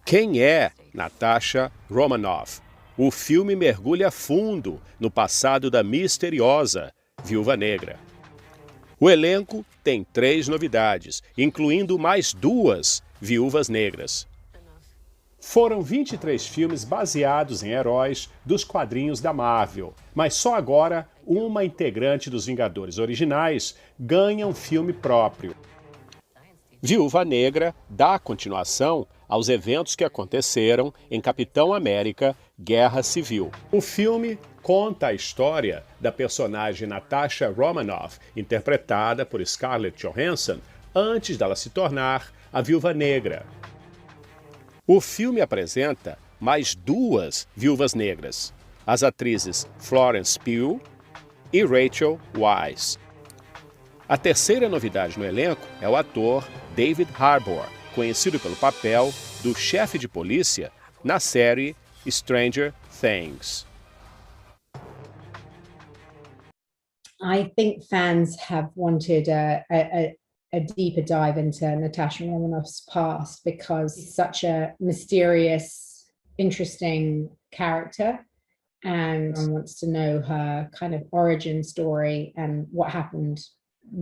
Quem é Natasha Romanoff? O filme mergulha fundo no passado da misteriosa Viúva Negra. O elenco tem 3 novidades, incluindo mais 2 viúvas negras. Foram 23 filmes baseados em heróis dos quadrinhos da Marvel, mas só agora uma integrante dos Vingadores originais ganha um filme próprio. Viúva Negra dá continuação aos eventos que aconteceram em Capitão América Guerra Civil. O filme conta a história da personagem Natasha Romanoff, interpretada por Scarlett Johansson, antes dela se tornar a Viúva Negra. O filme apresenta mais 2 viúvas negras, as atrizes Florence Pugh e Rachel Weisz. A terceira novidade no elenco é o ator David Harbour, conhecido pelo papel do chefe de polícia na série Stranger Things. I think fans have wanted a deeper dive into Natasha Romanoff's past because she's such a mysterious, interesting character, and everyone wants to know her kind of origin story and what happened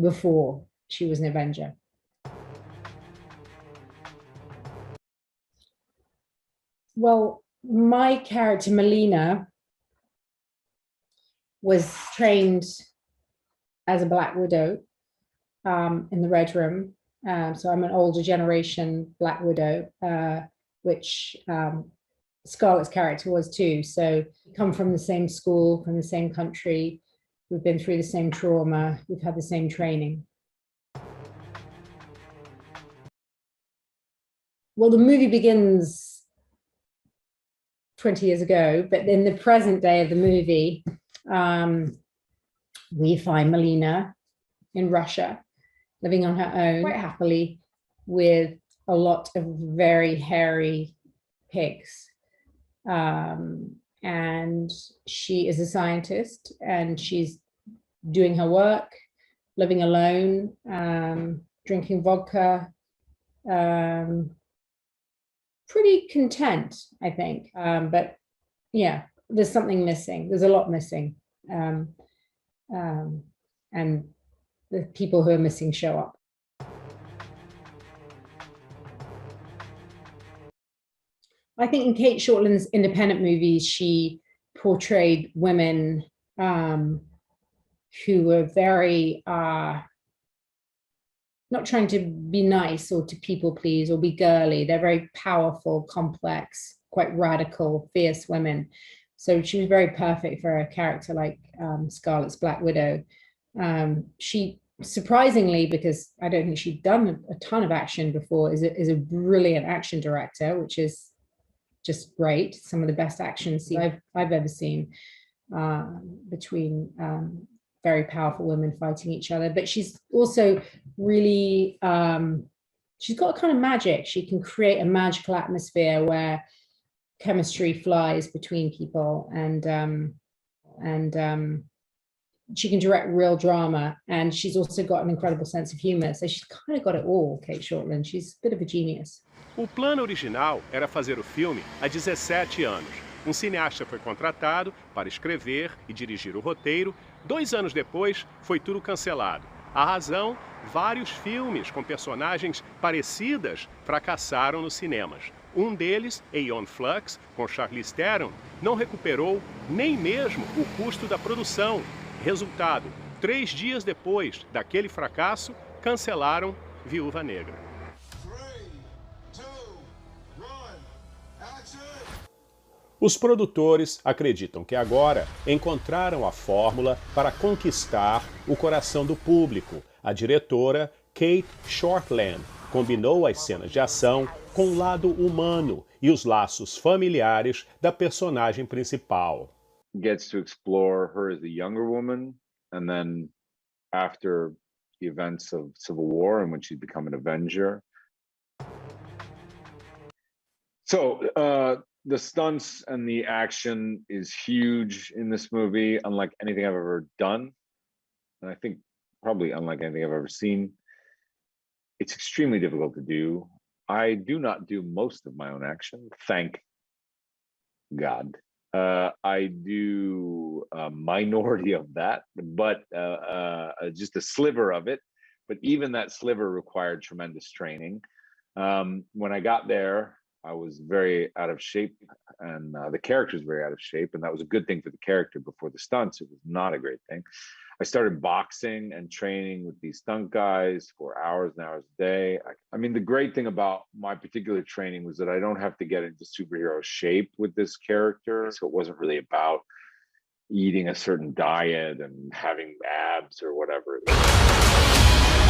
before she was an Avenger. Well, my character, Melina, was trained as a Black Widow in the Red Room. So I'm an older generation Black Widow, which Scarlett's character was too. So we come from the same school, from the same country. We've been through the same trauma. We've had the same training. Well, the movie begins 20 years ago, but in the present day of the movie, we find Melina in Russia, living on her own, quite happily, with a lot of very hairy pigs. And she is a scientist, and she's doing her work, living alone, drinking vodka, pretty content, I think. But yeah, there's something missing. There's a lot missing. And the people who are missing show up. I think in Kate Shortland's independent movies, she portrayed women who were very, not trying to be nice or to people please or be girly. They're very powerful, complex, quite radical, fierce women. So she was very perfect for a character like Scarlett's Black Widow. She surprisingly, because I don't think she'd done a ton of action before, is a brilliant action director, which is just great. Some of the best action scenes I've ever seen between very powerful women fighting each other. But she's also really, she's got a kind of magic. She can create a magical atmosphere where chemistry flies between people, and she can direct real drama, and she's also got an incredible sense of humor. So she's kind of got it all, Kate Shortland. She's a bit of a genius. O plano original era fazer o filme há 17 anos. Um cineasta foi contratado para escrever e dirigir o roteiro. 2 anos depois, foi tudo cancelado. A razão? Vários filmes com personagens parecidas fracassaram nos cinemas. Um deles, Aeon Flux, com Charlize Theron, não recuperou nem mesmo o custo da produção. Resultado, 3 dias depois daquele fracasso, cancelaram Viúva Negra. Os produtores acreditam que agora encontraram a fórmula para conquistar o coração do público. A diretora Kate Shortland combinou as cenas de ação com o lado humano e os laços familiares da personagem principal. Gets to explore her as a younger woman, and then after the events of Civil War and when she's become an Avenger. So the stunts and the action is huge in this movie, unlike anything I've ever done. And I think probably unlike anything I've ever seen. It's extremely difficult to do. I do not do most of my own action, thank God. I do a minority of that, but just a sliver of it. But even that sliver required tremendous training. When I got there, I was very out of shape, and the character was very out of shape, and that was a good thing for the character. Before the stunts, it was not a great thing. I started boxing and training with these stunt guys for hours and hours a day. I mean, the great thing about my particular training was that I don't have to get into superhero shape with this character. So it wasn't really about eating a certain diet and having abs or whatever it is.